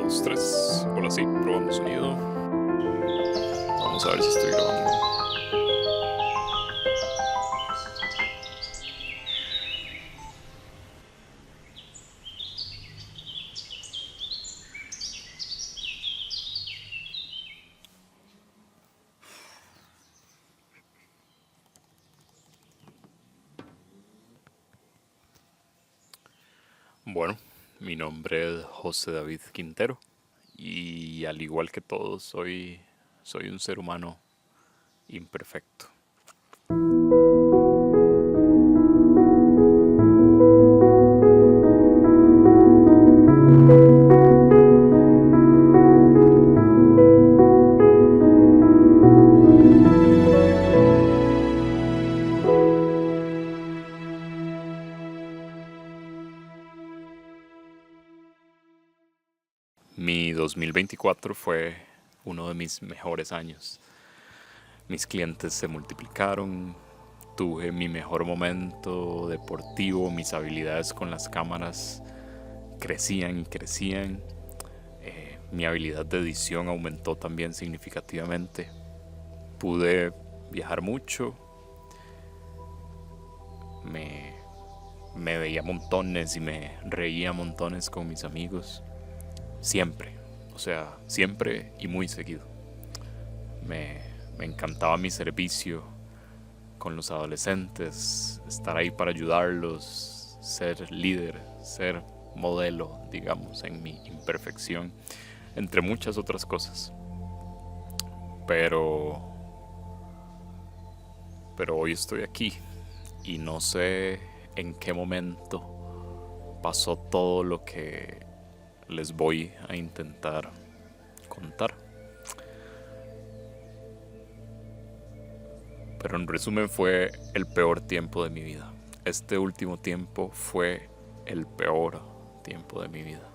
2, 3. Hola, sí, probando sonido. Vamos a ver si estoy grabando. Bueno, mi nombre es José David Quintero y al igual que todos soy un ser humano imperfecto. Mi 2024 fue uno de mis mejores años. Mis clientes se multiplicaron, tuve mi mejor momento deportivo, mis habilidades con las cámaras crecían y crecían. Mi habilidad de edición aumentó también significativamente. Pude viajar mucho, me veía montones y me reía montones con mis amigos. Siempre, o sea, siempre y muy seguido. Me encantaba mi servicio con los adolescentes, estar ahí para ayudarlos, ser líder, ser modelo, digamos, en mi imperfección, entre muchas otras cosas. Pero hoy estoy aquí y no sé en qué momento pasó todo lo que les voy a intentar contar. Pero en resumen fue el peor tiempo de mi vida. Este último tiempo fue el peor tiempo de mi vida.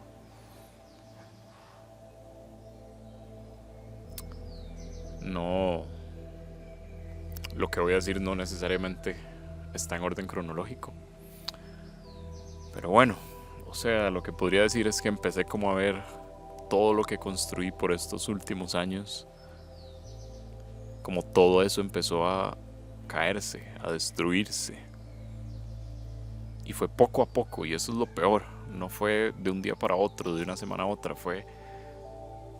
No, lo que voy a decir no necesariamente está en orden cronológico. Pero bueno, o sea, lo que podría decir es que empecé como a ver todo lo que construí por estos últimos años, como todo eso empezó a caerse, a destruirse. Y fue poco a poco, y eso es lo peor. No fue de un día para otro, de una semana a otra, fue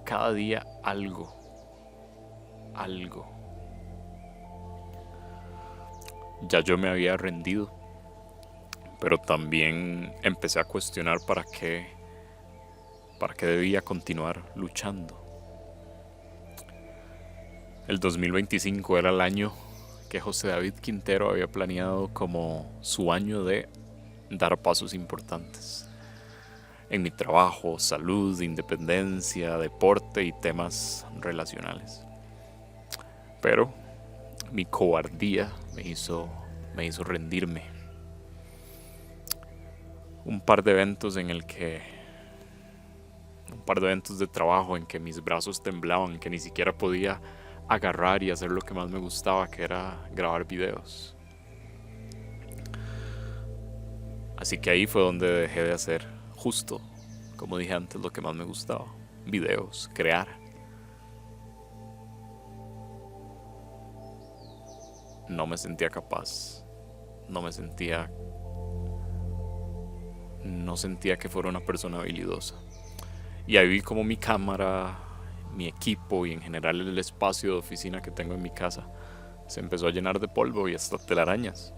cada día algo, algo. Ya yo me había rendido, pero también empecé a cuestionar para qué debía continuar luchando. El 2025 era el año que José David Quintero había planeado como su año de dar pasos importantes en mi trabajo, salud, independencia, deporte y temas relacionales. Pero mi cobardía me hizo rendirme. Un par de eventos de trabajo en que mis brazos temblaban, que ni siquiera podía agarrar y hacer lo que más me gustaba, que era grabar videos. Así que ahí fue donde dejé de hacer, justo como dije antes, lo que más me gustaba: videos, crear. No me sentía capaz, no me sentía no sentía que fuera una persona habilidosa. Y ahí vi como mi cámara, mi equipo y en general el espacio de oficina que tengo en mi casa se empezó a llenar de polvo y hasta telarañas.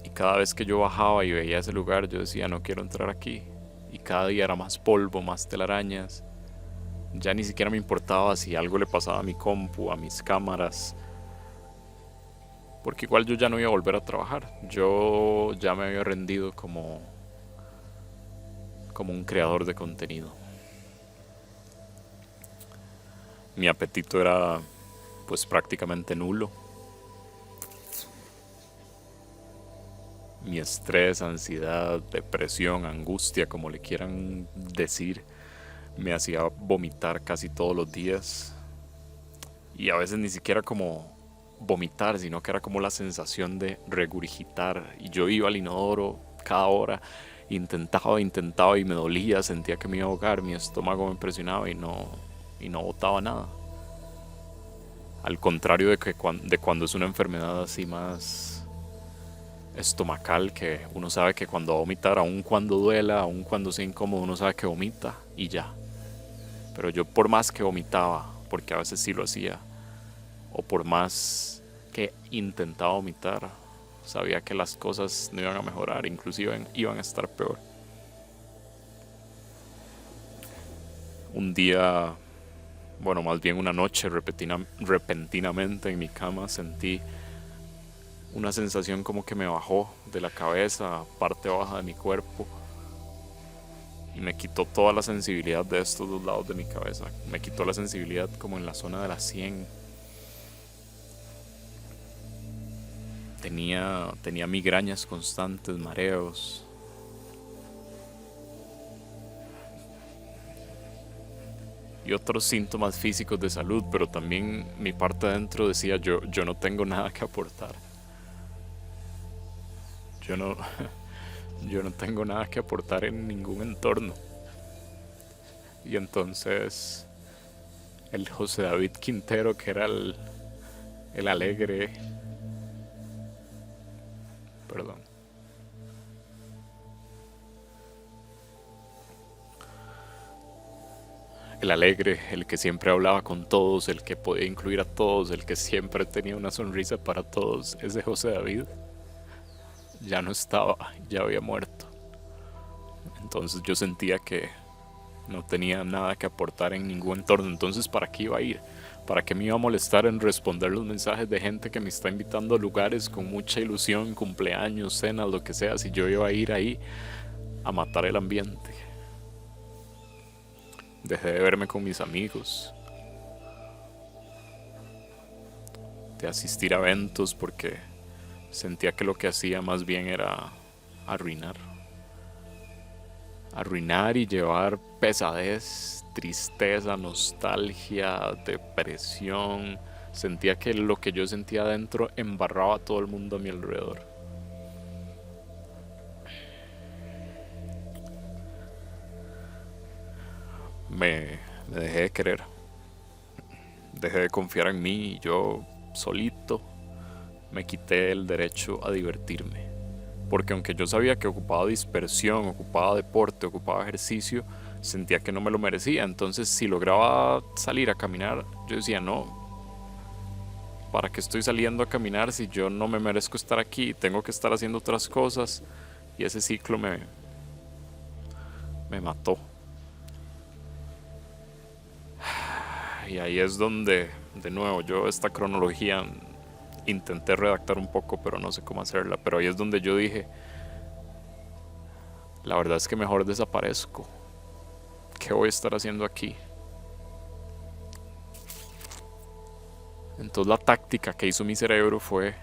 Y cada vez que yo bajaba y veía ese lugar, yo decía, no quiero entrar aquí. Y cada día era más polvo, más telarañas. Ya ni siquiera me importaba si algo le pasaba a mi compu, a mis cámaras, porque igual yo ya no iba a volver a trabajar. Yo ya me había rendido como un creador de contenido. Mi apetito era pues prácticamente nulo. Mi estrés, ansiedad, depresión, angustia, como le quieran decir, me hacía vomitar casi todos los días. Y a veces ni siquiera como vomitar, sino que era como la sensación de regurgitar. Y yo iba al inodoro cada hora Intentaba y me dolía, sentía que me iba a ahogar, mi estómago me presionaba y no botaba nada. Al contrario de cuando es una enfermedad así más estomacal, que uno sabe que cuando va a vomitar, aun cuando duela, aun cuando sea incómodo, uno sabe que vomita y ya. Pero yo por más que vomitaba, porque a veces sí lo hacía, o por más que intentaba vomitar, sabía que las cosas no iban a mejorar, inclusive iban a estar peor. Un día, bueno, más bien una noche, repentinamente en mi cama sentí una sensación como que me bajó de la cabeza, parte baja de mi cuerpo, y me quitó toda la sensibilidad de estos dos lados de mi cabeza. Me quitó la sensibilidad como en la zona de la sien. Tenía migrañas constantes, mareos. Y otros síntomas físicos de salud, pero también mi parte adentro decía yo no tengo nada que aportar. Yo no, yo no tengo nada que aportar en ningún entorno. Y entonces el José David Quintero, que era el alegre, perdón, el alegre, el que siempre hablaba con todos, el que podía incluir a todos, el que siempre tenía una sonrisa para todos, ese José David ya no estaba, ya había muerto. Entonces yo sentía que no tenía nada que aportar en ningún entorno. Entonces, ¿para qué iba a ir? ¿Para qué me iba a molestar en responder los mensajes de gente que me está invitando a lugares con mucha ilusión, cumpleaños, cenas, lo que sea, si yo iba a ir ahí a matar el ambiente? Dejé de verme con mis amigos, de asistir a eventos, porque sentía que lo que hacía más bien era arruinar. Arruinar y llevar pesadez, tristeza, nostalgia, depresión. Sentía que lo que yo sentía adentro embarraba a todo el mundo a mi alrededor. Me dejé de querer, dejé de confiar en mí y yo solito me quité el derecho a divertirme. Porque aunque yo sabía que ocupaba dispersión, ocupaba deporte, ocupaba ejercicio, sentía que no me lo merecía. Entonces, si lograba salir a caminar, yo decía, no, ¿para qué estoy saliendo a caminar si yo no me merezco estar aquí? Tengo que estar haciendo otras cosas. Y ese ciclo me mató. Y ahí es donde, de nuevo, yo esta cronología intenté redactar un poco, pero no sé cómo hacerla. Pero ahí es donde yo dije, la verdad es que mejor desaparezco. ¿Qué voy a estar haciendo aquí? Entonces la táctica que hizo mi cerebro fue,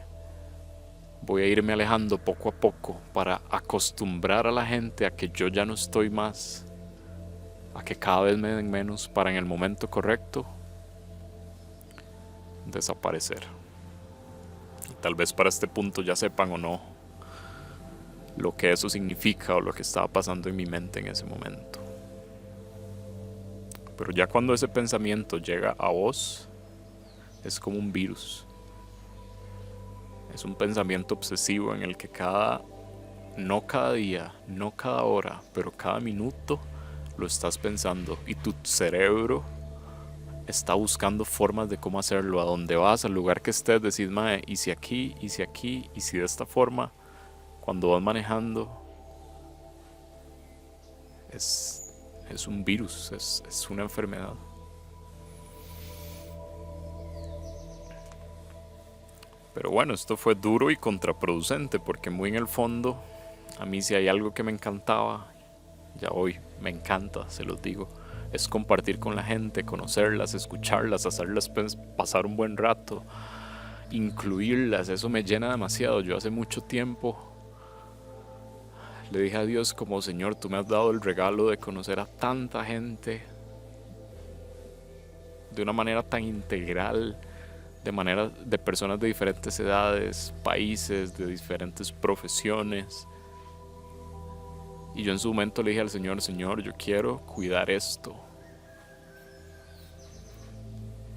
voy a irme alejando poco a poco para acostumbrar a la gente a que yo ya no estoy más, a que cada vez me den menos, para en el momento correcto desaparecer. Y tal vez para este punto ya sepan o no lo que eso significa o lo que estaba pasando en mi mente en ese momento. Pero ya cuando ese pensamiento llega a vos, es como un virus. Es un pensamiento obsesivo en el que no cada día, no cada hora, pero cada minuto lo estás pensando y tu cerebro está buscando formas de cómo hacerlo. A donde vas, al lugar que estés, decís, mae, y si aquí, y si aquí, y si de esta forma. Cuando vas manejando, es un virus, es una enfermedad. Pero bueno, esto fue duro y contraproducente, porque muy en el fondo, a mí si hay algo que me encantaba, ya hoy me encanta, se los digo, es compartir con la gente, conocerlas, escucharlas, hacerlas pasar un buen rato, incluirlas. Eso me llena demasiado. Yo hace mucho tiempo le dije a Dios como, Señor, tú me has dado el regalo de conocer a tanta gente de una manera tan integral, de personas de diferentes edades, países, de diferentes profesiones. Y yo en su momento le dije al Señor, Señor, yo quiero cuidar esto.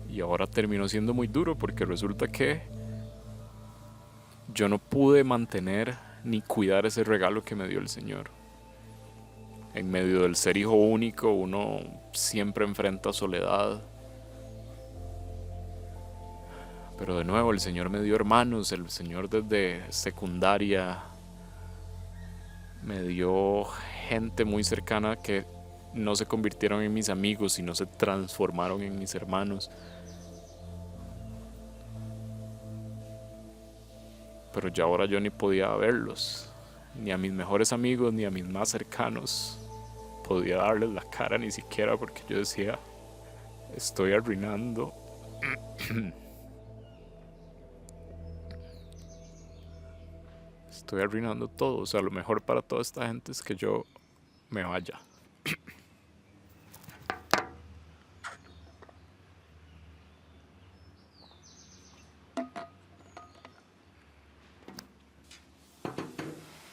Y ahora terminó siendo muy duro porque resulta que yo no pude mantener ni cuidar ese regalo que me dio el Señor. En medio del ser hijo único, uno siempre enfrenta soledad. Pero de nuevo, el Señor me dio hermanos, el Señor desde secundaria me dio gente muy cercana que no se convirtieron en mis amigos, sino se transformaron en mis hermanos. Pero ya ahora yo ni podía verlos, ni a mis mejores amigos, ni a mis más cercanos. Podía darles la cara ni siquiera porque yo decía, estoy arruinando. Estoy arruinando todo. O sea, lo mejor para toda esta gente es que yo me vaya.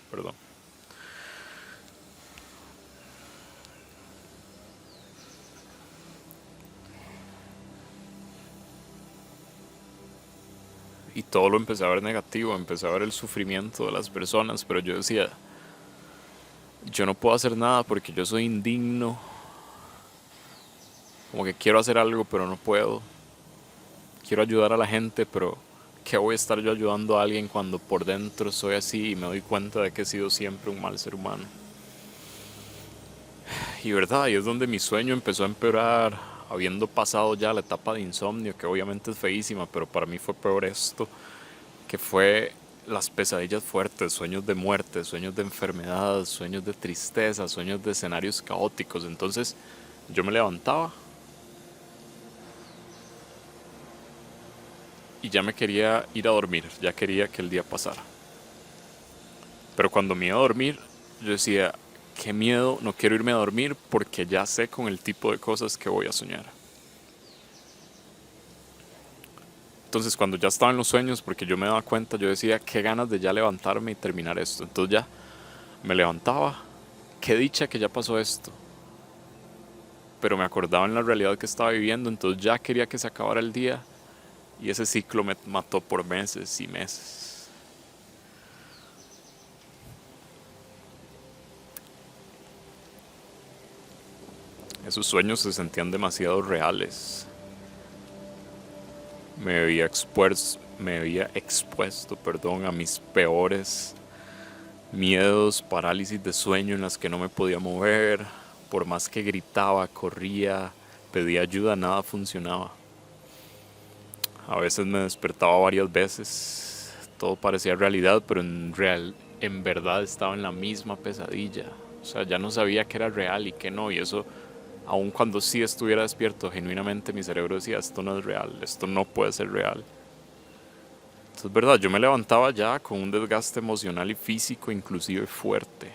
Perdón. Y todo lo empecé a ver negativo, empecé a ver el sufrimiento de las personas, pero yo decía, yo no puedo hacer nada porque yo soy indigno, como que quiero hacer algo pero no puedo, quiero ayudar a la gente, pero ¿qué voy a estar yo ayudando a alguien cuando por dentro soy así y me doy cuenta de que he sido siempre un mal ser humano? Y verdad, y es donde mi sueño empezó a empeorar, habiendo pasado ya la etapa de insomnio, que obviamente es feísima, pero para mí fue peor esto, que fue las pesadillas fuertes, sueños de muerte, sueños de enfermedad, sueños de tristeza, sueños de escenarios caóticos. Entonces yo me levantaba y ya me quería ir a dormir, ya quería que el día pasara. Pero cuando me iba a dormir, yo decía, qué miedo, no quiero irme a dormir porque ya sé con el tipo de cosas que voy a soñar. Entonces cuando ya estaba en los sueños, porque yo me daba cuenta, yo decía, qué ganas de ya levantarme y terminar esto. Entonces ya me levantaba, qué dicha que ya pasó esto. Pero me acordaba en la realidad que estaba viviendo, entonces ya quería que se acabara el día y ese ciclo me mató por meses y meses. Esos sueños se sentían demasiado reales. Me había expuesto, a mis peores miedos, parálisis de sueño en las que no me podía mover. Por más que gritaba, corría, pedía ayuda, nada funcionaba. A veces me despertaba varias veces, todo parecía realidad, pero en verdad estaba en la misma pesadilla. O sea, ya no sabía qué era real y qué no, y eso, aun cuando sí estuviera despierto, genuinamente mi cerebro decía, esto no es real, esto no puede ser real. Entonces, es verdad, yo me levantaba ya con un desgaste emocional y físico, inclusive fuerte.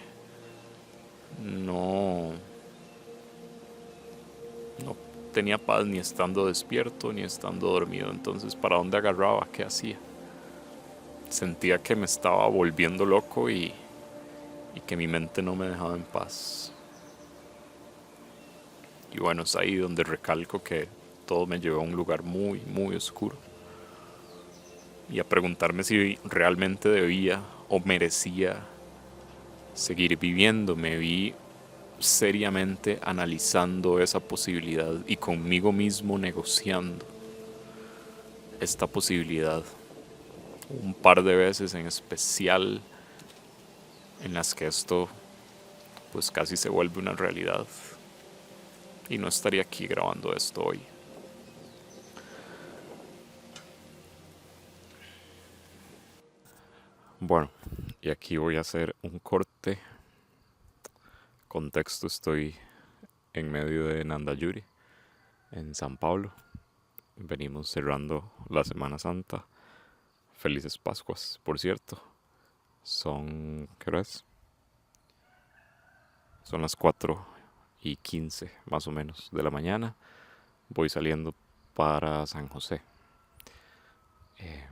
No, no tenía paz ni estando despierto ni estando dormido. Entonces, ¿para dónde agarraba? ¿Qué hacía? Sentía que me estaba volviendo loco y que mi mente no me dejaba en paz. Y bueno, es ahí donde recalco que todo me llevó a un lugar muy, muy oscuro. Y a preguntarme si realmente debía o merecía seguir viviendo. Me vi seriamente analizando esa posibilidad y conmigo mismo negociando esta posibilidad. Un par de veces en especial en las que esto pues casi se vuelve una realidad. Y no estaría aquí grabando esto hoy. Bueno, y aquí voy a hacer un corte. Contexto, estoy en medio de Nandayuri, en San Pablo. Venimos cerrando la Semana Santa. Felices Pascuas, por cierto. ¿Qué hora es? Son las 4:15 más o menos de la mañana. Voy saliendo para San José. Eh,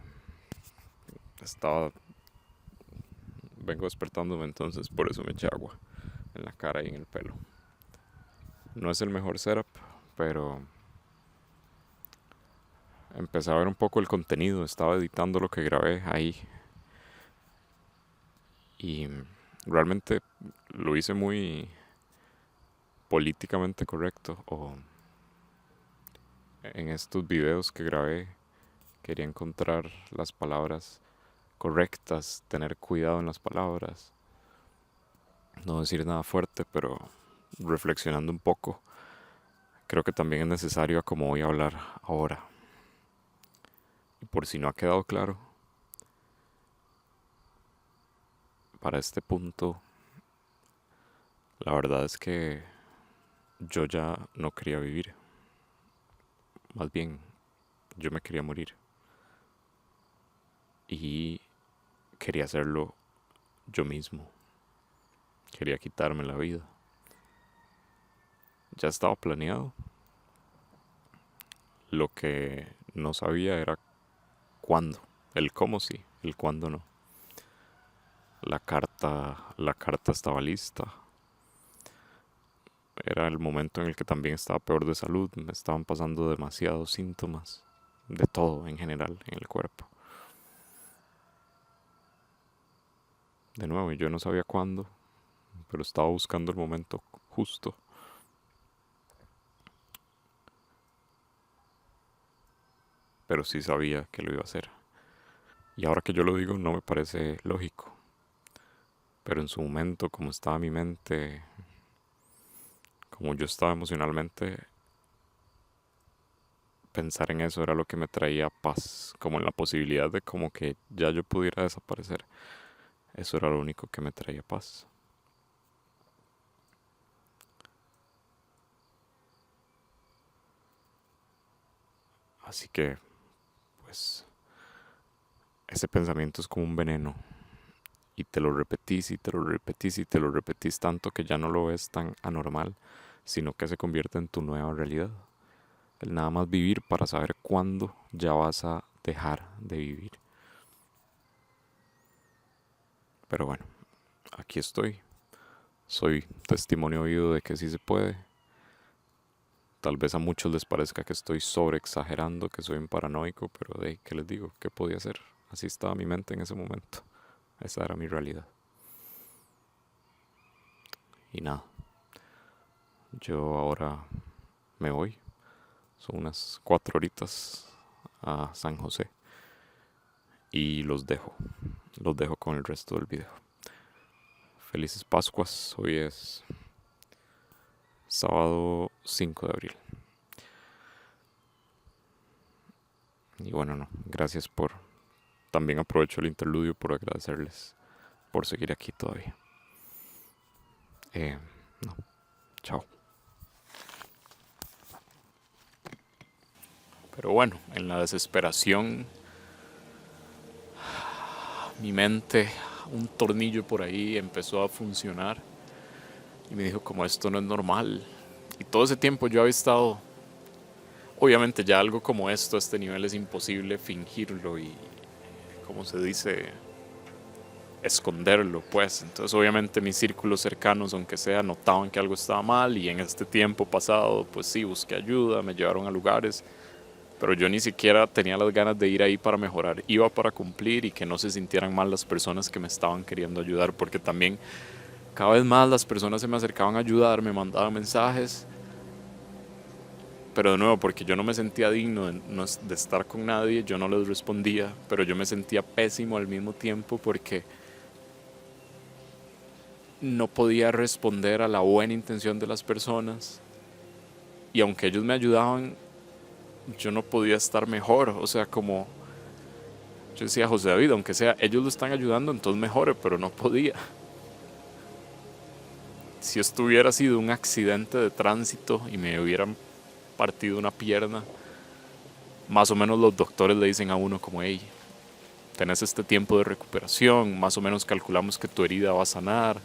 estaba Vengo despertándome, entonces por eso me eché agua. en la cara y en el pelo. No es el mejor setup, pero empecé a ver un poco el contenido, estaba editando lo que grabé ahí y realmente lo hice muy políticamente correcto, o en estos videos que grabé quería encontrar las palabras correctas, tener cuidado en las palabras, no decir nada fuerte, pero reflexionando un poco, creo que también es necesario a cómo voy a hablar ahora. Y por si no ha quedado claro, para este punto, la verdad es que yo ya no quería vivir. Más bien, yo me quería morir. Y quería hacerlo yo mismo. Quería quitarme la vida. Ya estaba planeado. Lo que no sabía era cuándo. El cómo sí, el cuándo no. La carta estaba lista. Era el momento en el que también estaba peor de salud. Me estaban pasando demasiados síntomas. De todo en general en el cuerpo. De nuevo, yo no sabía cuándo, pero estaba buscando el momento justo. Pero sí sabía que lo iba a hacer. Y ahora que yo lo digo no me parece lógico. Pero en su momento, como estaba mi mente, como yo estaba emocionalmente, pensar en eso era lo que me traía paz. Como en la posibilidad de como que ya yo pudiera desaparecer. Eso era lo único que me traía paz. Así que, pues, ese pensamiento es como un veneno. Y te lo repetís y te lo repetís y te lo repetís tanto que ya no lo ves tan anormal, sino que se convierte en tu nueva realidad. El nada más vivir para saber cuándo ya vas a dejar de vivir. Pero bueno, aquí estoy. Soy testimonio vivo de que sí se puede. Tal vez a muchos les parezca que estoy sobreexagerando, que soy un paranoico, pero de ¿qué les digo? ¿Qué podía hacer? Así estaba mi mente en ese momento. Esa era mi realidad. Y nada, yo ahora me voy. Son unas 4 horitas a San José. Y los dejo. Los dejo con el resto del video. Felices Pascuas. Hoy es sábado 5 de abril. Y bueno, no. Gracias por... También aprovecho el interludio por agradecerles por seguir aquí todavía. No. Chao. Pero bueno, en la desesperación, mi mente, un tornillo por ahí empezó a funcionar y me dijo como esto no es normal. Y todo ese tiempo yo había estado, obviamente ya algo como esto, a este nivel es imposible fingirlo y, como se dice, esconderlo, pues. Entonces obviamente mis círculos cercanos, aunque sea, notaban que algo estaba mal y en este tiempo pasado, pues sí, busqué ayuda, me llevaron a lugares, pero yo ni siquiera tenía las ganas de ir ahí para mejorar, iba para cumplir y que no se sintieran mal las personas que me estaban queriendo ayudar, porque también cada vez más las personas se me acercaban a ayudar, me mandaban mensajes, pero de nuevo, porque yo no me sentía digno de estar con nadie, yo no les respondía, pero yo me sentía pésimo al mismo tiempo porque no podía responder a la buena intención de las personas y aunque ellos me ayudaban, yo no podía estar mejor, o sea, como yo decía, José David, aunque sea, ellos lo están ayudando, entonces mejore, pero no podía. Si esto hubiera sido un accidente de tránsito y me hubieran partido una pierna, más o menos los doctores le dicen a uno como, hey, tenés este tiempo de recuperación, más o menos calculamos que tu herida va a sanar,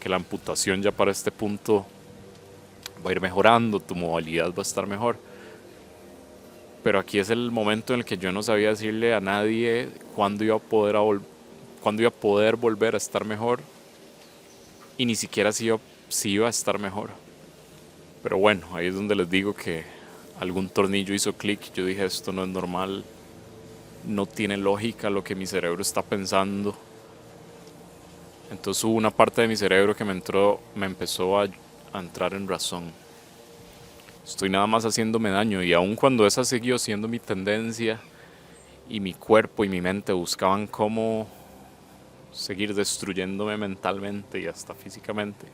que la amputación ya para este punto va a ir mejorando, tu movilidad va a estar mejor. Pero aquí es el momento en el que yo no sabía decirle a nadie cuándo iba a poder volver a estar mejor y ni siquiera sí iba a estar mejor. Pero bueno, ahí es donde les digo que algún tornillo hizo clic. Yo dije, esto no es normal, no tiene lógica lo que mi cerebro está pensando. Entonces hubo una parte de mi cerebro que me empezó a entrar en razón. Estoy nada más haciéndome daño, y aun cuando esa siguió siendo mi tendencia y mi cuerpo y mi mente buscaban cómo seguir destruyéndome mentalmente y hasta físicamente,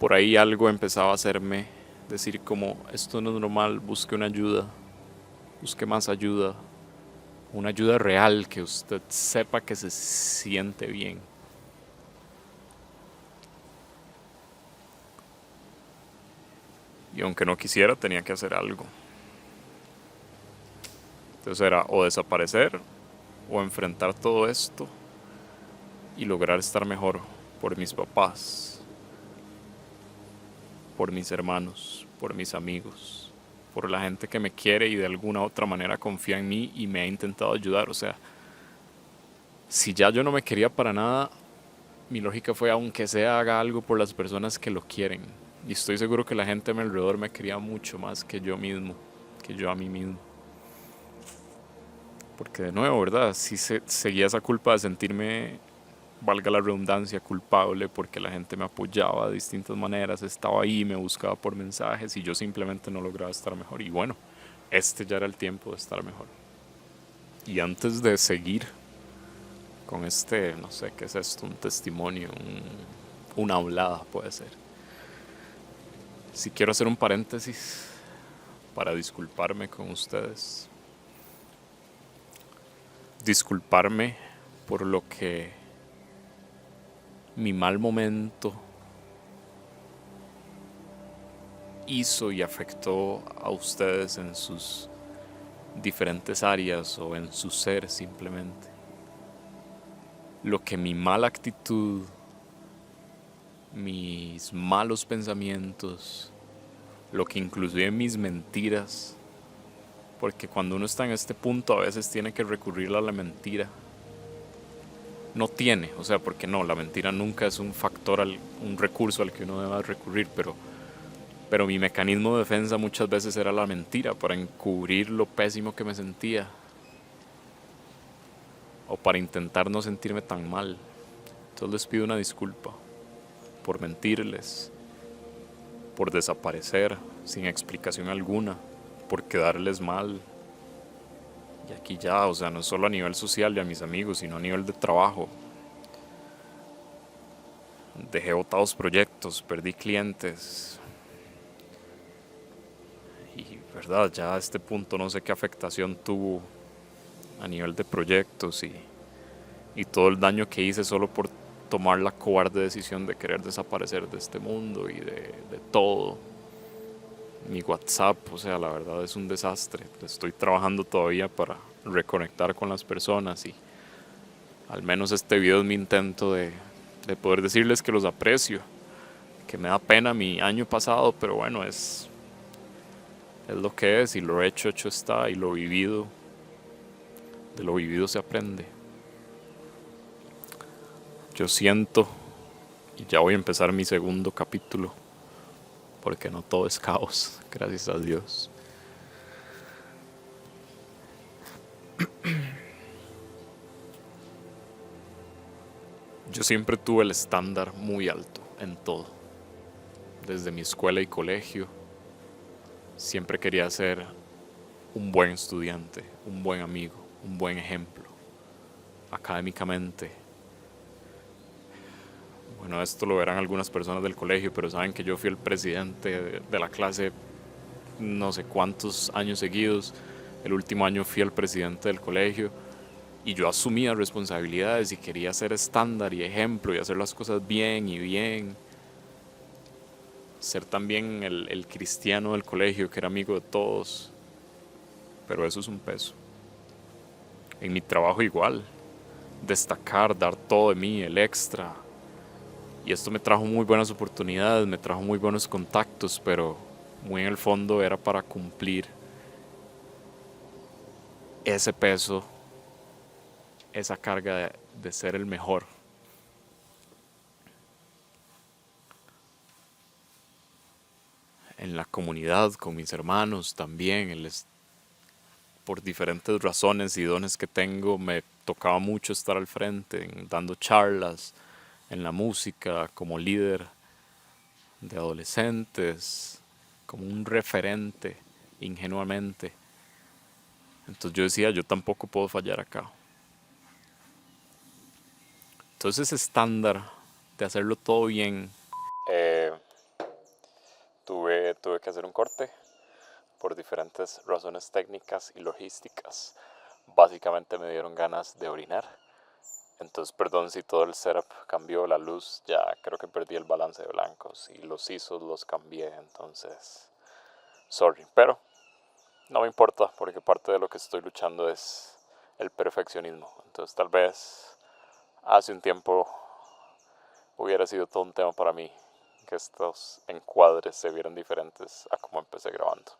por ahí algo empezaba a hacerme decir como, esto no es normal, busque una ayuda, busque más ayuda, una ayuda real, que usted sepa que se siente bien. Y aunque no quisiera, tenía que hacer algo. Entonces era o desaparecer o enfrentar todo esto y lograr estar mejor por mis papás, por mis hermanos, por mis amigos, por la gente que me quiere y de alguna u otra manera confía en mí y me ha intentado ayudar. O sea, si ya yo no me quería para nada, mi lógica fue, aunque sea, haga algo por las personas que lo quieren. Y estoy seguro que la gente a mi alrededor me quería mucho más que yo mismo, que yo a mí mismo. Porque de nuevo, ¿verdad? Sí seguía esa culpa de sentirme, valga la redundancia, culpable, porque la gente me apoyaba de distintas maneras, estaba ahí, me buscaba por mensajes y yo simplemente no lograba estar mejor. Y bueno, este ya era el tiempo de estar mejor. Y antes de seguir con este, no sé qué es esto, un testimonio, una hablada puede ser. Si quiero hacer un paréntesis para disculparme con ustedes. Disculparme por lo que mi mal momento hizo y afectó a ustedes en sus diferentes áreas o en su ser simplemente. Lo que mi mala actitud, mis malos pensamientos, lo que inclusive mis mentiras, porque cuando uno está en este punto a veces tiene que recurrir a la mentira. No tiene, o sea, porque no, la mentira nunca es un factor, un recurso al que uno deba recurrir, pero mi mecanismo de defensa muchas veces era la mentira, para encubrir lo pésimo que me sentía o para intentar no sentirme tan mal. Entonces les pido una disculpa por mentirles, por desaparecer sin explicación alguna, por quedarles mal. Y aquí ya, o sea, no solo a nivel social y a mis amigos, sino a nivel de trabajo. Dejé botados proyectos, perdí clientes. Y verdad, ya a este punto no sé qué afectación tuvo a nivel de proyectos y todo el daño que hice solo por tomar la cobarde decisión de querer desaparecer de este mundo y de todo. Mi WhatsApp, o sea, la verdad es un desastre. Estoy trabajando todavía para reconectar con las personas y al menos este video es mi intento de poder decirles que los aprecio, que me da pena mi año pasado, pero bueno, es lo que es y lo hecho está, y lo vivido, de lo vivido se aprende. Yo siento, y ya voy a empezar mi segundo capítulo, porque no todo es caos, gracias a Dios. Yo siempre tuve el estándar muy alto en todo. Desde mi escuela y colegio, siempre quería ser un buen estudiante, un buen amigo, un buen ejemplo. Académicamente, bueno, esto lo verán algunas personas del colegio, pero saben que yo fui el presidente de la clase no sé cuántos años seguidos. El último año fui el presidente del colegio y yo asumía responsabilidades y quería ser estándar y ejemplo y hacer las cosas bien y bien. Ser también el cristiano del colegio que era amigo de todos, pero eso es un peso. En mi trabajo igual, destacar, dar todo de mí, el extra. Y esto me trajo muy buenas oportunidades, me trajo muy buenos contactos, pero muy en el fondo era para cumplir ese peso, esa carga de ser el mejor. en la comunidad, con mis hermanos también. Por diferentes razones y dones que tengo, me tocaba mucho estar al frente, dando charlas en la música, como líder de adolescentes, como un referente, ingenuamente. Entonces yo decía, yo tampoco puedo fallar acá. Entonces ese estándar de hacerlo todo bien, tuve que hacer un corte por diferentes razones técnicas y logísticas. Básicamente me dieron ganas de orinar. Entonces, perdón si todo el setup cambió, la luz, ya creo que perdí el balance de blancos y los ISOs los cambié, entonces, sorry. Pero no me importa porque parte de lo que estoy luchando es el perfeccionismo. Entonces, tal vez hace un tiempo hubiera sido todo un tema para mí que estos encuadres se vieran diferentes a como empecé grabando.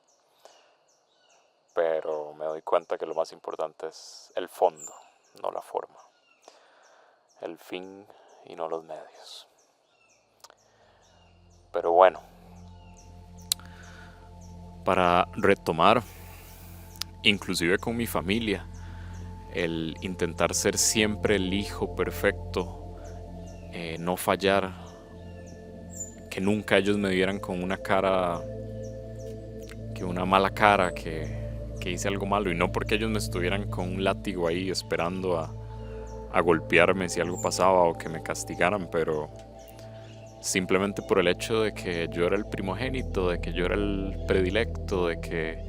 Pero me doy cuenta que lo más importante es el fondo, no la forma. El fin y no los medios. Pero bueno, para retomar, inclusive con mi familia, el intentar ser siempre el hijo perfecto, no fallar, que nunca ellos me vieran con una cara, que una mala cara, que hice algo malo, y no porque ellos me estuvieran con un látigo ahí esperando a golpearme si algo pasaba o que me castigaran, pero simplemente por el hecho de que yo era el primogénito, de que yo era el predilecto, de que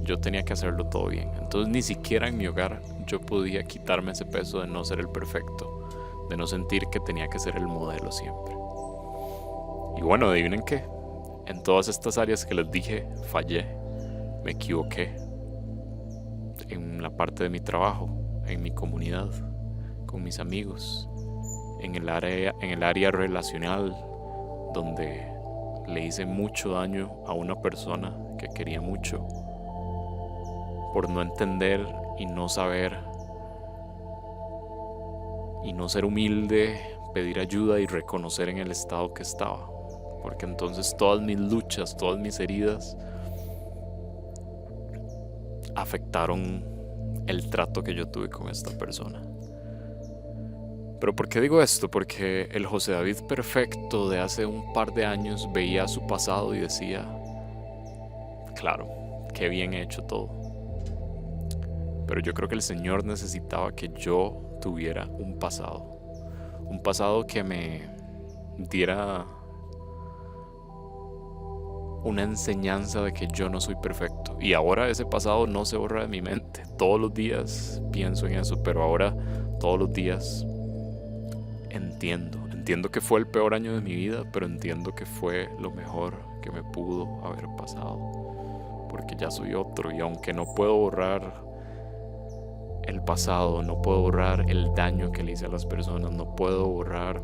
yo tenía que hacerlo todo bien. Entonces ni siquiera en mi hogar yo podía quitarme ese peso de no ser el perfecto, de no sentir que tenía que ser el modelo siempre. Y bueno, adivinen qué, en todas estas áreas que les dije, fallé, me equivoqué. En la parte de mi trabajo, en mi comunidad, con mis amigos, en el área relacional, donde le hice mucho daño a una persona que quería mucho, por no entender y no saber, y no ser humilde, pedir ayuda y reconocer en el estado que estaba. Porque entonces todas mis luchas, todas mis heridas afectaron el trato que yo tuve con esta persona. Pero ¿por qué digo esto? Porque el José David perfecto de hace un par de años veía su pasado y decía, claro, qué bien he hecho todo. Pero yo creo que el Señor necesitaba que yo tuviera un pasado que me diera una enseñanza de que yo no soy perfecto. Y ahora ese pasado no se borra de mi mente. Todos los días pienso en eso, pero ahora todos los días entiendo que fue el peor año de mi vida, pero entiendo que fue lo mejor que me pudo haber pasado, porque ya soy otro. Y aunque no puedo borrar el pasado, no puedo borrar el daño que le hice a las personas, no puedo borrar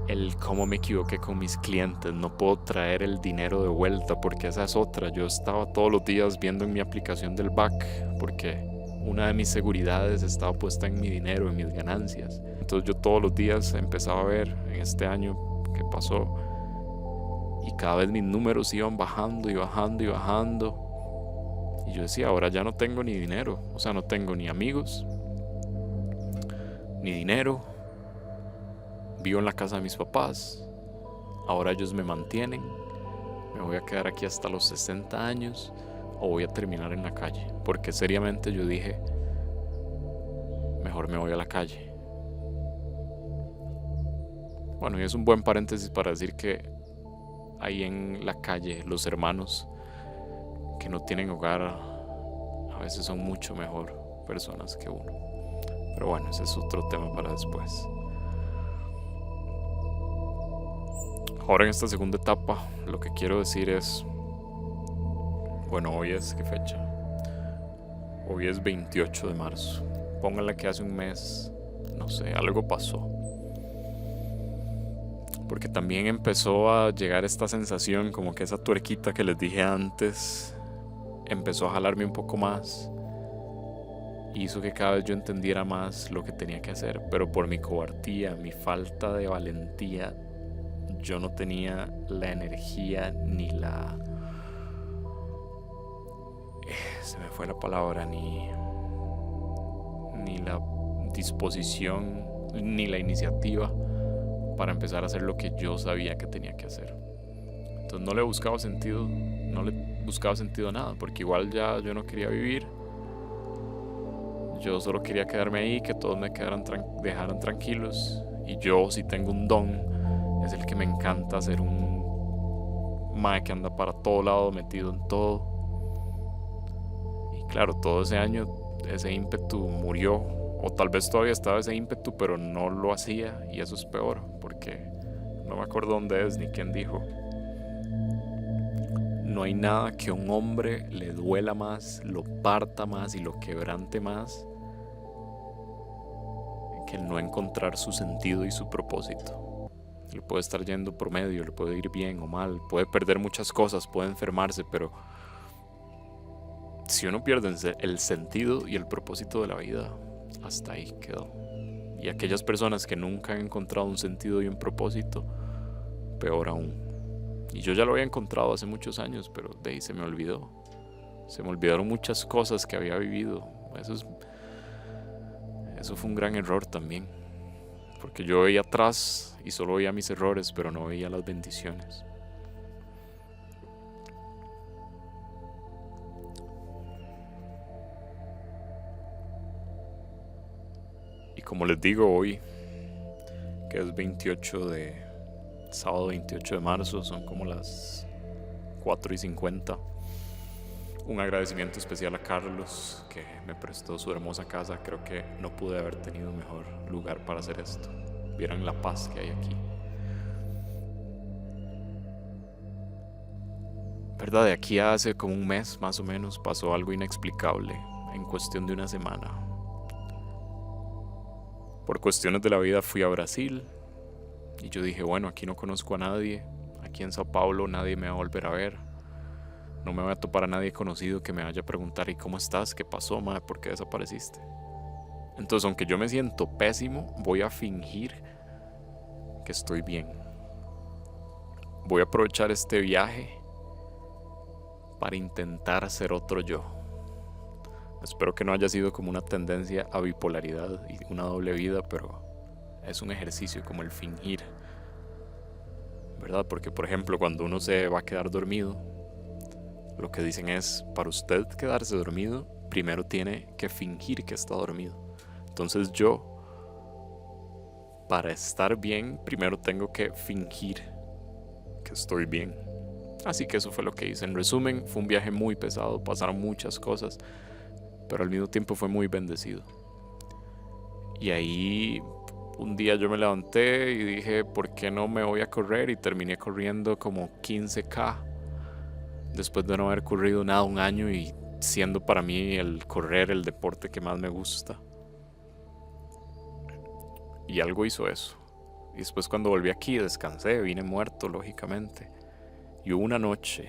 el cómo me equivoqué con mis clientes, no puedo traer el dinero de vuelta, porque esa es otra. Yo estaba todos los días viendo en mi aplicación del back, porque una de mis seguridades estaba puesta en mi dinero, en mis ganancias. Entonces yo todos los días empezaba a ver en este año que pasó, y cada vez mis números iban bajando y bajando y bajando. Y yo decía, ahora ya no tengo ni dinero, o sea, no tengo ni amigos, ni dinero. Vivo en la casa de mis papás, ahora ellos me mantienen. Me voy a quedar aquí hasta los 60 años o voy a terminar en la calle. Porque seriamente yo dije, mejor me voy a la calle. Bueno, y es un buen paréntesis para decir que ahí en la calle los hermanos que no tienen hogar a veces son mucho mejor personas que uno. Pero bueno, ese es otro tema para después. Ahora en esta segunda etapa lo que quiero decir es, bueno, hoy es, ¿qué fecha? Hoy es 28 de marzo. Pónganle que hace un mes, no sé, algo pasó. Porque también empezó a llegar esta sensación, como que esa tuerquita que les dije antes empezó a jalarme un poco más. Hizo que cada vez yo entendiera más lo que tenía que hacer, pero por mi cobardía, mi falta de valentía, yo no tenía la energía ni la... se me fue la palabra, ni la disposición, ni la iniciativa para empezar a hacer lo que yo sabía que tenía que hacer. Entonces no le buscaba sentido a nada, porque igual ya yo no quería vivir. Yo solo quería quedarme ahí, que todos me dejaran tranquilos. Y yo, si tengo un don, es el que me encanta ser un mae que anda para todo lado, metido en todo. Y claro, todo ese año ese ímpetu murió, o tal vez todavía estaba ese ímpetu, pero no lo hacía, y eso es peor, porque no me acuerdo dónde es ni quién dijo: no hay nada que a un hombre le duela más, lo parta más y lo quebrante más que el no encontrar su sentido y su propósito. Le puede estar yendo promedio, le puede ir bien o mal, puede perder muchas cosas, puede enfermarse, pero si uno pierde el sentido y el propósito de la vida, hasta ahí quedó. Y aquellas personas que nunca han encontrado un sentido y un propósito, peor aún. Y yo ya lo había encontrado hace muchos años, pero de ahí se me olvidó. Se me olvidaron muchas cosas que había vivido. Eso fue un gran error también, porque yo veía atrás y solo veía mis errores, pero no veía las bendiciones. Y como les digo, hoy, que es sábado 28 de marzo, son como las 4:50. Un agradecimiento especial a Carlos, que me prestó su hermosa casa. Creo que no pude haber tenido mejor lugar para hacer esto. Vieran la paz que hay aquí. ¿Verdad? De aquí a hace como un mes más o menos pasó algo inexplicable en cuestión de una semana. Por cuestiones de la vida fui a Brasil y yo dije, bueno, aquí no conozco a nadie. Aquí en Sao Paulo nadie me va a volver a ver. No me voy a topar a nadie conocido que me vaya a preguntar: ¿y cómo estás? ¿Qué pasó, madre? ¿Por qué desapareciste? Entonces, aunque yo me siento pésimo, voy a fingir que estoy bien. Voy a aprovechar este viaje para intentar ser otro yo. Espero que no haya sido como una tendencia a bipolaridad y una doble vida, pero es un ejercicio como el fingir, ¿verdad? Porque, por ejemplo, cuando uno se va a quedar dormido, lo que dicen es: para usted quedarse dormido, primero tiene que fingir que está dormido. Entonces yo, para estar bien, primero tengo que fingir que estoy bien. Así que eso fue lo que hice. En resumen, fue un viaje muy pesado, pasaron muchas cosas, pero al mismo tiempo fue muy bendecido. Y ahí un día yo me levanté y dije, ¿por qué no me voy a correr? Y terminé corriendo como 15K, después de no haber corrido nada un año y siendo para mí el correr el deporte que más me gusta. Y algo hizo eso. Y después, cuando volví aquí, descansé, vine muerto, lógicamente. Y hubo una noche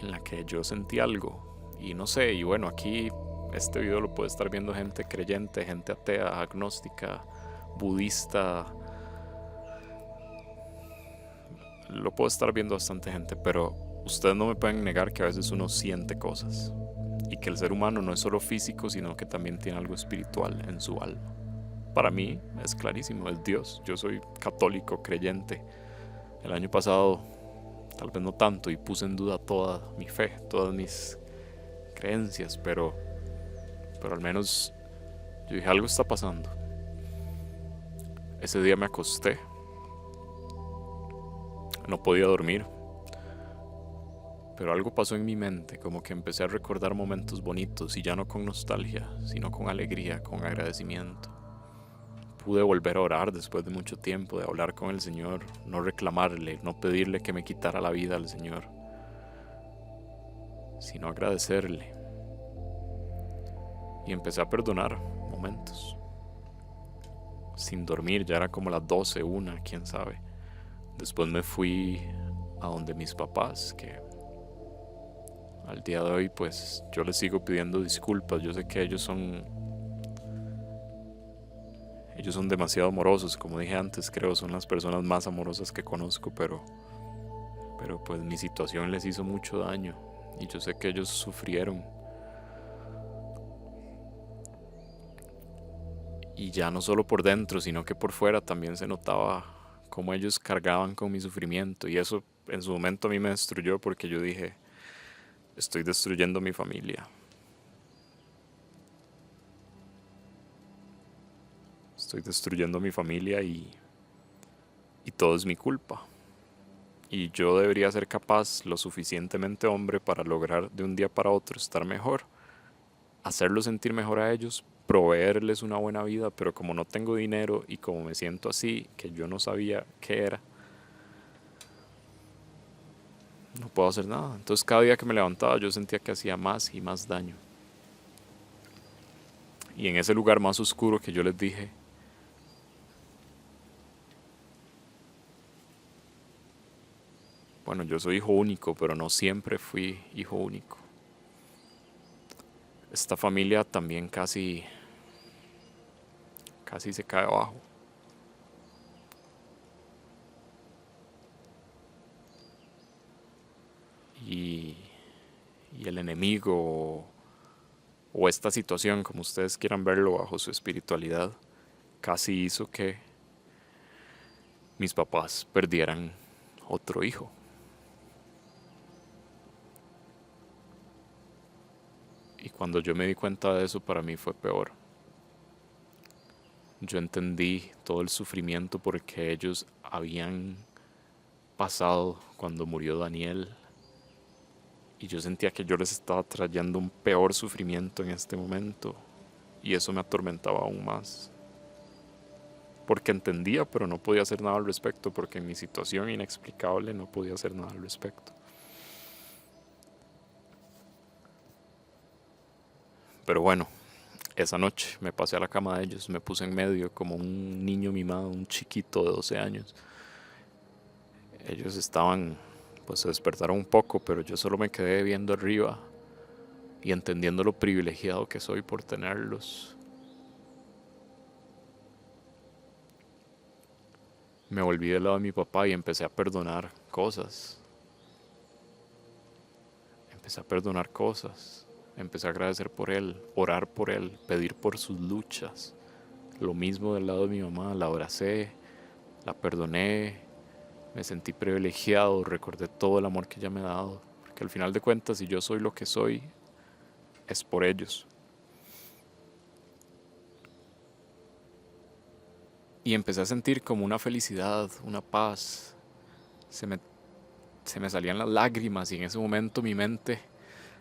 en la que yo sentí algo. Y no sé, y bueno, aquí este video lo puede estar viendo gente creyente, gente atea, agnóstica, budista. Lo puede estar viendo bastante gente, pero ustedes no me pueden negar que a veces uno siente cosas. Y que el ser humano no es solo físico, sino que también tiene algo espiritual en su alma. Para mí es clarísimo, es Dios. Yo soy católico, creyente. El año pasado, tal vez no tanto, y puse en duda toda mi fe, todas mis creencias, pero al menos yo dije, algo está pasando. Ese día me acosté, no podía dormir, pero algo pasó en mi mente, como que empecé a recordar momentos bonitos, y ya no con nostalgia, sino con alegría, con agradecimiento. Pude volver a orar después de mucho tiempo, de hablar con el Señor, no reclamarle, no pedirle que me quitara la vida al Señor, sino agradecerle. Y empecé a perdonar momentos. Sin dormir, ya era como las 12, 1, quién sabe. Después me fui a donde mis papás, que al día de hoy pues yo les sigo pidiendo disculpas. Yo sé que ellos Ellos son demasiado amorosos, como dije antes, creo, son las personas más amorosas que conozco, pero pues mi situación les hizo mucho daño y yo sé que ellos sufrieron. Y ya no solo por dentro, sino que por fuera también se notaba cómo ellos cargaban con mi sufrimiento. Y eso en su momento a mí me destruyó porque yo dije, estoy destruyendo mi familia. Estoy destruyendo mi familia y todo es mi culpa. Y yo debería ser capaz, lo suficientemente hombre, para lograr de un día para otro estar mejor, hacerlos sentir mejor a ellos, proveerles una buena vida, pero como no tengo dinero y como me siento así, que yo no sabía qué era, no puedo hacer nada. Entonces cada día que me levantaba yo sentía que hacía más y más daño. Y en ese lugar más oscuro que yo les dije, bueno, yo soy hijo único, pero no siempre fui hijo único. Esta familia también casi se cae abajo. Y, y el enemigo o esta situación, como ustedes quieran verlo bajo su espiritualidad, casi hizo que mis papás perdieran otro hijo. Y cuando yo me di cuenta de eso, para mí fue peor. Yo entendí todo el sufrimiento porque ellos habían pasado cuando murió Daniel. Y yo sentía que yo les estaba trayendo un peor sufrimiento en este momento. Y eso me atormentaba aún más. Porque entendía, pero no podía hacer nada al respecto, porque en mi situación inexplicable no podía hacer nada al respecto. Pero bueno, esa noche me pasé a la cama de ellos, me puse en medio como un niño mimado, un chiquito de 12 años. Ellos estaban, pues se despertaron un poco, pero yo solo me quedé viendo arriba y entendiendo lo privilegiado que soy por tenerlos. Me volví del lado de mi papá y empecé a perdonar cosas. Empecé a perdonar cosas. Empecé a agradecer por él, orar por él, pedir por sus luchas. Lo mismo del lado de mi mamá, la abracé, la perdoné, me sentí privilegiado, recordé todo el amor que ella me ha dado. Porque al final de cuentas, si yo soy lo que soy, es por ellos. Y empecé a sentir como una felicidad, una paz. Se me, se me salían las lágrimas y en ese momento mi mente,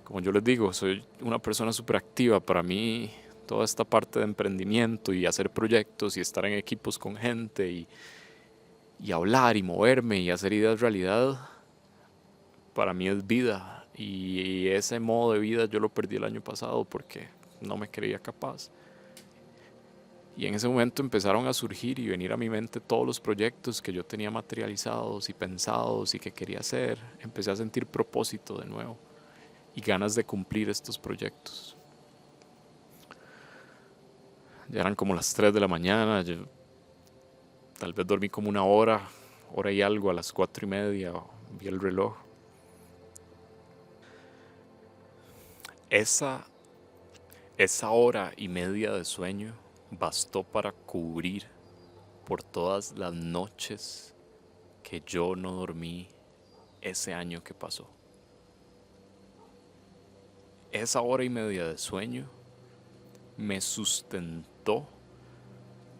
como yo les digo, soy una persona súper activa. Para mí toda esta parte de emprendimiento y hacer proyectos y estar en equipos con gente y hablar y moverme y hacer ideas realidad, para mí es vida. Y ese modo de vida yo lo perdí el año pasado porque no me creía capaz. Y en ese momento empezaron a surgir y venir a mi mente todos los proyectos que yo tenía materializados y pensados y que quería hacer. Empecé a sentir propósito de nuevo y ganas de cumplir estos proyectos. Ya eran como las 3 de la mañana, yo tal vez dormí como una hora y algo, a las 4:30 vi el reloj. Esa, esa hora y media de sueño bastó para cubrir por todas las noches que yo no dormí ese año que pasó. Esa hora y media de sueño me sustentó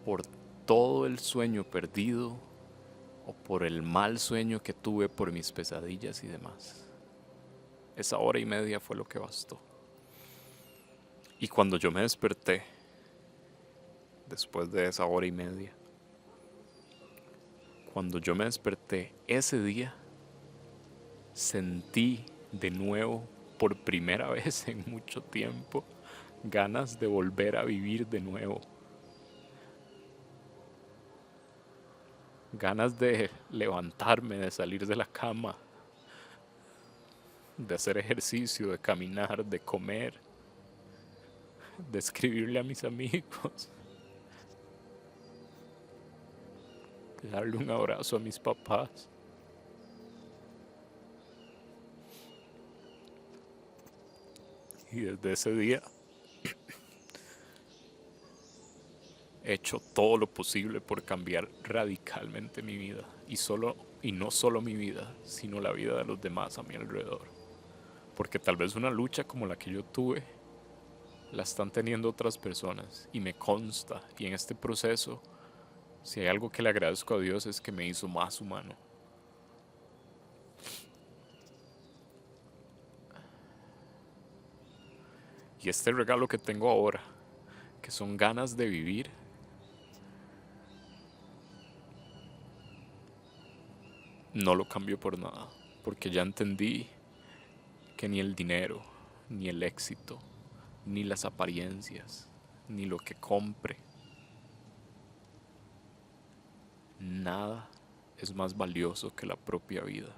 por todo el sueño perdido o por el mal sueño que tuve por mis pesadillas y demás. Esa hora y media fue lo que bastó. Y cuando yo me desperté, después de esa hora y media, cuando yo me desperté ese día, sentí de nuevo, por primera vez en mucho tiempo, ganas de volver a vivir de nuevo. Ganas de levantarme, de salir de la cama, de hacer ejercicio, de caminar, de comer, de escribirle a mis amigos. de darle un abrazo a mis papás. Y desde ese día he hecho todo lo posible por cambiar radicalmente mi vida. Y no solo mi vida, sino la vida de los demás a mi alrededor. Porque tal vez una lucha como la que yo tuve la están teniendo otras personas. Y me consta. Y en este proceso, si hay algo que le agradezco a Dios es que me hizo más humano. Y este regalo que tengo ahora, que son ganas de vivir, no lo cambio por nada. Porque ya entendí que ni el dinero, ni el éxito, ni las apariencias, ni lo que compre, nada es más valioso que la propia vida.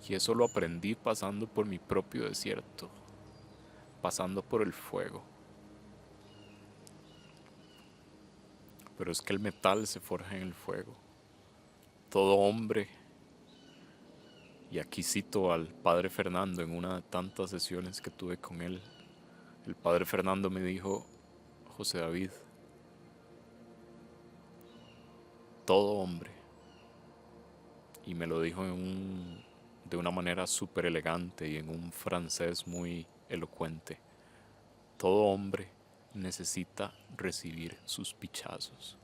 Y eso lo aprendí pasando por mi propio desierto, pasando por el fuego. Pero es que el metal se forja en el fuego. Todo hombre, y aquí cito al padre Fernando en una de tantas sesiones que tuve con él, el padre Fernando me dijo: José David, todo hombre, y me lo dijo de una manera súper elegante y en un francés muy elocuente, todo hombre necesita recibir sus pichazos.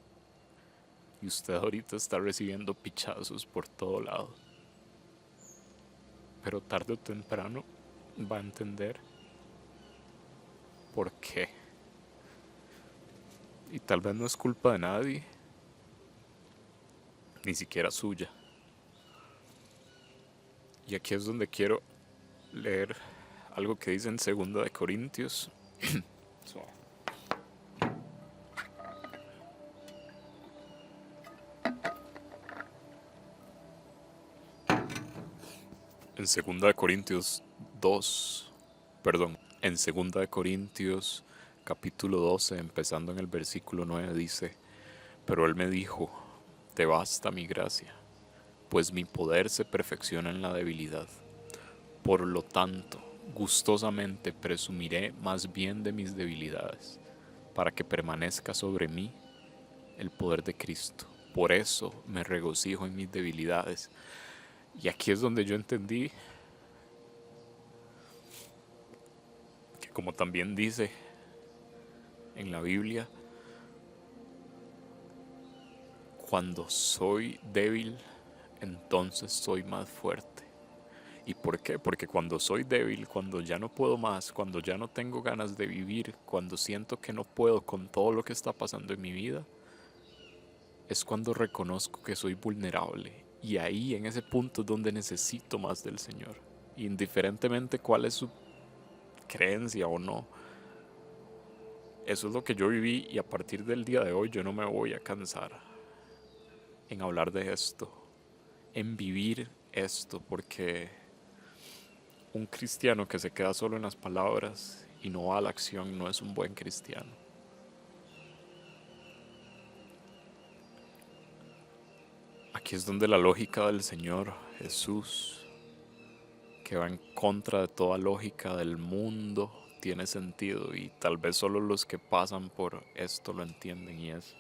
Y usted ahorita está recibiendo pichazos por todo lado. Pero tarde o temprano va a entender por qué. Y tal vez no es culpa de nadie, ni siquiera suya. Y aquí es donde quiero leer algo que dice en 2 Corintios. En 2 Corintios 2, perdón, en 2 Corintios capítulo 12, empezando en el versículo 9, dice: Pero él me dijo, te basta mi gracia, pues mi poder se perfecciona en la debilidad. Por lo tanto, gustosamente presumiré más bien de mis debilidades, para que permanezca sobre mí el poder de Cristo. Por eso me regocijo en mis debilidades. Y aquí es donde yo entendí que, como también dice en la Biblia, cuando soy débil, entonces soy más fuerte. ¿Y por qué? Porque cuando soy débil, cuando ya no puedo más, cuando ya no tengo ganas de vivir, cuando siento que no puedo con todo lo que está pasando en mi vida, es cuando reconozco que soy vulnerable. Y ahí, en ese punto, es donde necesito más del Señor. Indiferentemente cuál es su creencia o no. Eso es lo que yo viví, y a partir del día de hoy yo no me voy a cansar en hablar de esto, en vivir esto, porque un cristiano que se queda solo en las palabras y no va a la acción no es un buen cristiano. Aquí es donde la lógica del Señor Jesús, que va en contra de toda lógica del mundo, tiene sentido, y tal vez solo los que pasan por esto lo entienden, y es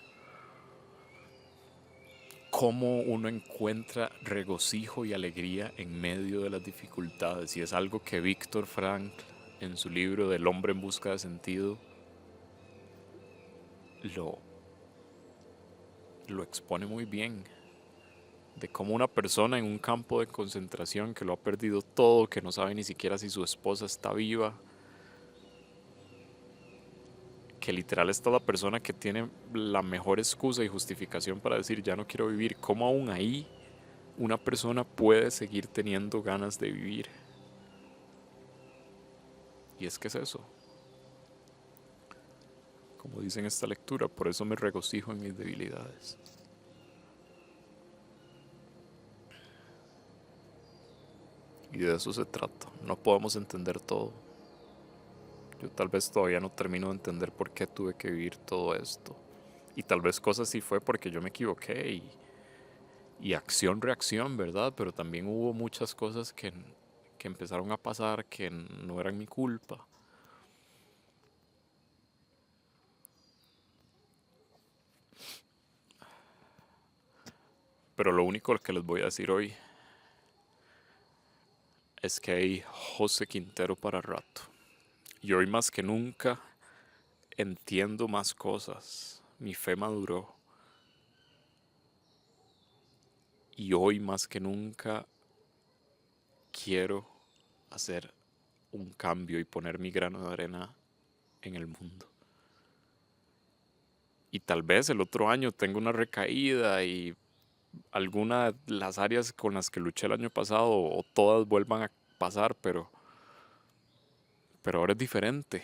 cómo uno encuentra regocijo y alegría en medio de las dificultades. Y es algo que Viktor Frankl, en su libro del hombre en busca de sentido, lo, lo expone muy bien. De cómo una persona en un campo de concentración que lo ha perdido todo, que no sabe ni siquiera si su esposa está viva, que literal está la persona que tiene la mejor excusa y justificación para decir ya no quiero vivir, cómo aún ahí una persona puede seguir teniendo ganas de vivir. Y es que es eso, como dice en esta lectura, por eso me regocijo en mis debilidades. Y de eso se trata. No podemos entender todo. Yo tal vez todavía no termino de entender por qué tuve que vivir todo esto. Y tal vez cosas sí fue porque yo me equivoqué y acción, reacción, ¿verdad? Pero también hubo muchas cosas que empezaron a pasar que no eran mi culpa. Pero lo único que les voy a decir hoy es que hay José Quintero para rato. Y hoy más que nunca entiendo más cosas. Mi fe maduró. Y hoy más que nunca quiero hacer un cambio y poner mi grano de arena en el mundo. Y tal vez el otro año tenga una recaída y alguna de las áreas con las que luché el año pasado o todas vuelvan a pasar, pero ahora es diferente.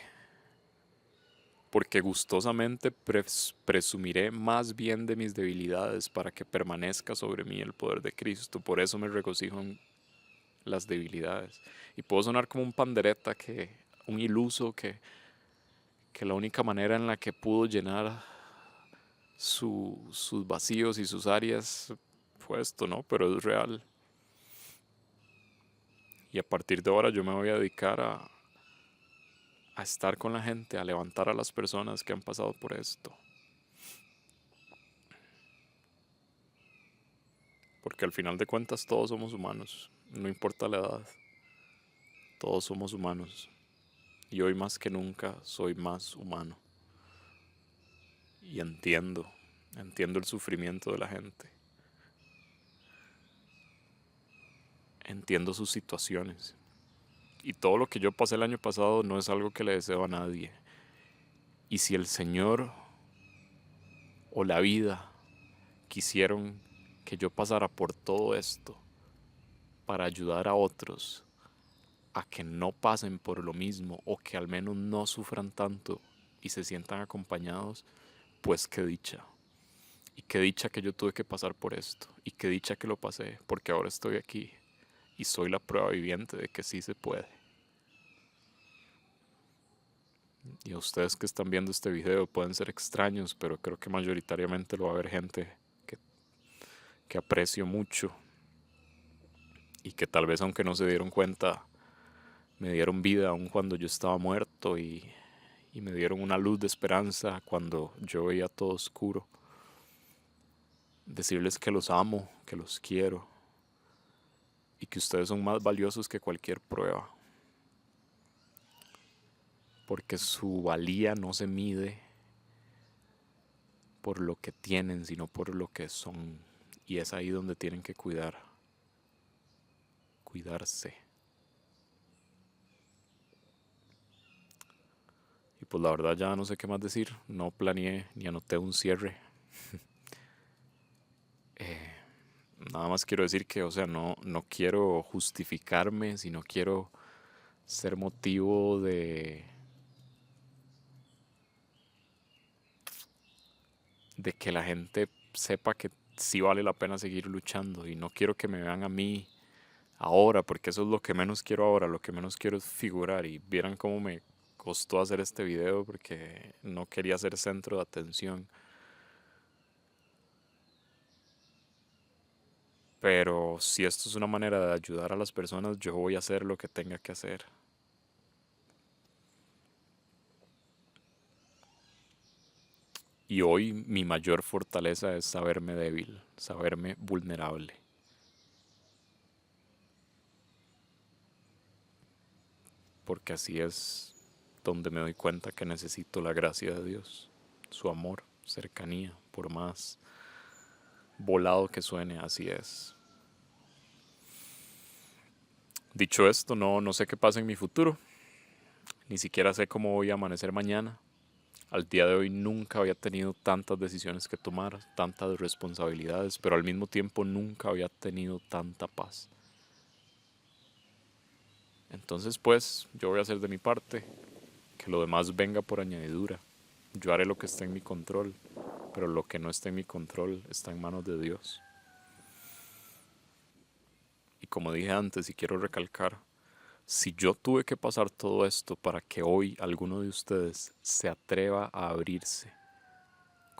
Porque gustosamente presumiré más bien de mis debilidades para que permanezca sobre mí el poder de Cristo. Por eso me regocijo en las debilidades. Y puedo sonar como un pandereta, un iluso que la única manera en la que pudo llenar sus vacíos y sus áreas fue esto, ¿no? Pero es real. Y a partir de ahora yo me voy a dedicar a estar con la gente, a levantar a las personas que han pasado por esto. Porque al final de cuentas todos somos humanos, no importa la edad, todos somos humanos. Y hoy más que nunca soy más humano. Y entiendo el sufrimiento de la gente. Entiendo sus situaciones. Y todo lo que yo pasé el año pasado no es algo que le deseo a nadie. Y si el Señor o la vida quisieron que yo pasara por todo esto para ayudar a otros a que no pasen por lo mismo o que al menos no sufran tanto y se sientan acompañados, pues qué dicha. Y qué dicha que yo tuve que pasar por esto. Y qué dicha que lo pasé, porque ahora estoy aquí y soy la prueba viviente de que sí se puede. Y a ustedes que están viendo este video pueden ser extraños, pero creo que mayoritariamente lo va a ver gente que, que aprecio mucho y que tal vez aunque no se dieron cuenta, me dieron vida aun cuando yo estaba muerto y me dieron una luz de esperanza cuando yo veía todo oscuro. Decirles que los amo, que los quiero y que ustedes son más valiosos que cualquier prueba. Porque su valía no se mide por lo que tienen, sino por lo que son. Y es ahí donde tienen que cuidarse. Y pues la verdad ya no sé qué más decir. No planeé ni anoté un cierre. Nada más quiero decir que, o sea, no quiero justificarme, sino quiero ser motivo de que la gente sepa que sí vale la pena seguir luchando. Y no quiero que me vean a mí ahora, porque eso es lo que menos quiero ahora, lo que menos quiero es figurar. Y vieran cómo me costó hacer este video porque no quería ser centro de atención. Pero si esto es una manera de ayudar a las personas, yo voy a hacer lo que tenga que hacer. Y hoy mi mayor fortaleza es saberme débil, saberme vulnerable. Porque así es donde me doy cuenta que necesito la gracia de Dios, su amor, cercanía, por más volado que suene, así es. Dicho esto, no sé qué pasa en mi futuro, ni siquiera sé cómo voy a amanecer mañana. Al día de hoy nunca había tenido tantas decisiones que tomar, tantas responsabilidades, pero al mismo tiempo nunca había tenido tanta paz. Entonces pues yo voy a hacer de mi parte, que lo demás venga por añadidura. Yo haré lo que esté en mi control, pero lo que no esté en mi control está en manos de Dios. Y como dije antes y quiero recalcar, si yo tuve que pasar todo esto para que hoy alguno de ustedes se atreva a abrirse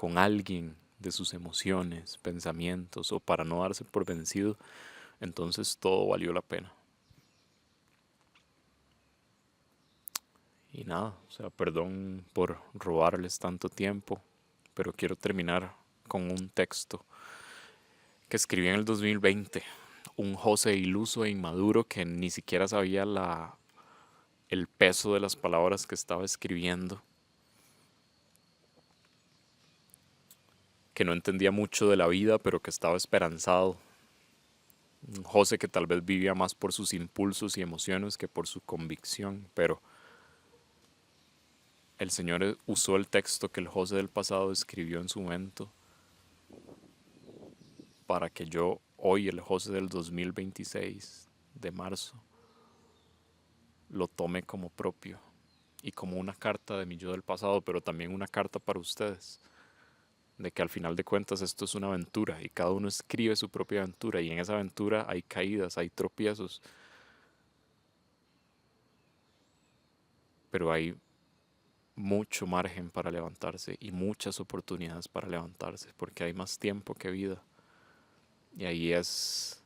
con alguien de sus emociones, pensamientos o para no darse por vencido, entonces todo valió la pena. Y nada, o sea, perdón por robarles tanto tiempo, pero quiero terminar con un texto que escribí en el 2020. Un José iluso e inmaduro que ni siquiera sabía el peso de las palabras que estaba escribiendo, que no entendía mucho de la vida, pero que estaba esperanzado. Un José que tal vez vivía más por sus impulsos y emociones que por su convicción, pero el Señor usó el texto que el José del pasado escribió en su momento para que yo, hoy, el José del 2026 de marzo, lo tome como propio y como una carta de mi yo del pasado, pero también una carta para ustedes, de que al final de cuentas esto es una aventura y cada uno escribe su propia aventura y en esa aventura hay caídas, hay tropiezos, pero hay mucho margen para levantarse y muchas oportunidades para levantarse, porque hay más tiempo que vida. Y ahí es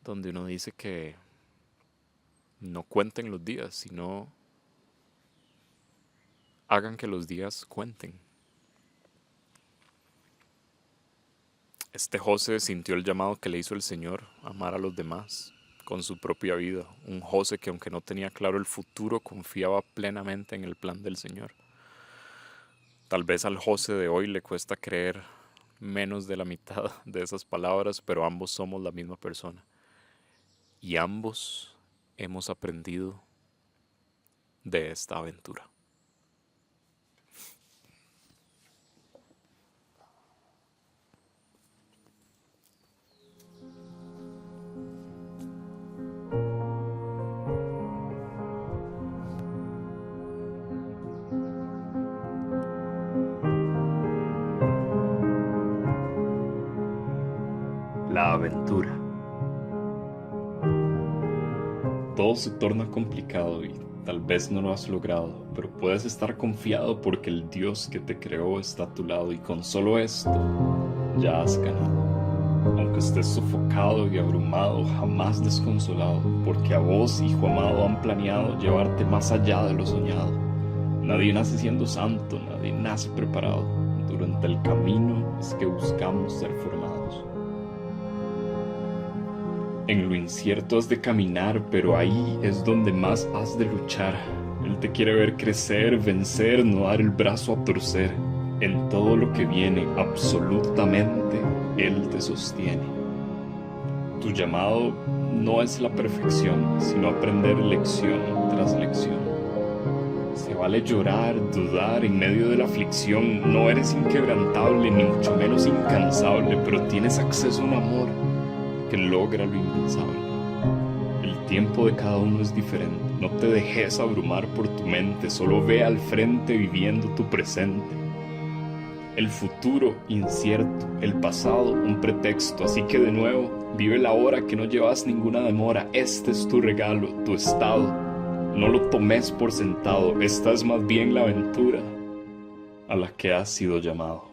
donde uno dice que no cuenten los días, sino hagan que los días cuenten. Este José sintió el llamado que le hizo el Señor, amar a los demás con su propia vida. Un José que, aunque no tenía claro el futuro, confiaba plenamente en el plan del Señor. Tal vez al José de hoy le cuesta creer menos de la mitad de esas palabras, pero ambos somos la misma persona. Y ambos hemos aprendido de esta aventura. La aventura. Todo se torna complicado y tal vez no lo has logrado, pero puedes estar confiado porque el Dios que te creó está a tu lado y con solo esto ya has ganado. Aunque estés sofocado y abrumado, jamás desconsolado, porque a vos, hijo amado, han planeado llevarte más allá de lo soñado. Nadie nace siendo santo, nadie nace preparado. Durante el camino es que buscamos ser formados. En lo incierto has de caminar, pero ahí es donde más has de luchar. Él te quiere ver crecer, vencer, no dar el brazo a torcer. En todo lo que viene, absolutamente, Él te sostiene. Tu llamado no es la perfección, sino aprender lección tras lección. Se vale llorar, dudar en medio de la aflicción. No eres inquebrantable, ni mucho menos incansable, pero tienes acceso a un amor que logra lo impensable. El tiempo de cada uno es diferente. No te dejes abrumar por tu mente, solo ve al frente viviendo tu presente. El futuro incierto, el pasado un pretexto, así que de nuevo vive la hora, que no llevas ninguna demora. Este es tu regalo, tu estado. No lo tomes por sentado, esta es más bien la aventura a la que has sido llamado.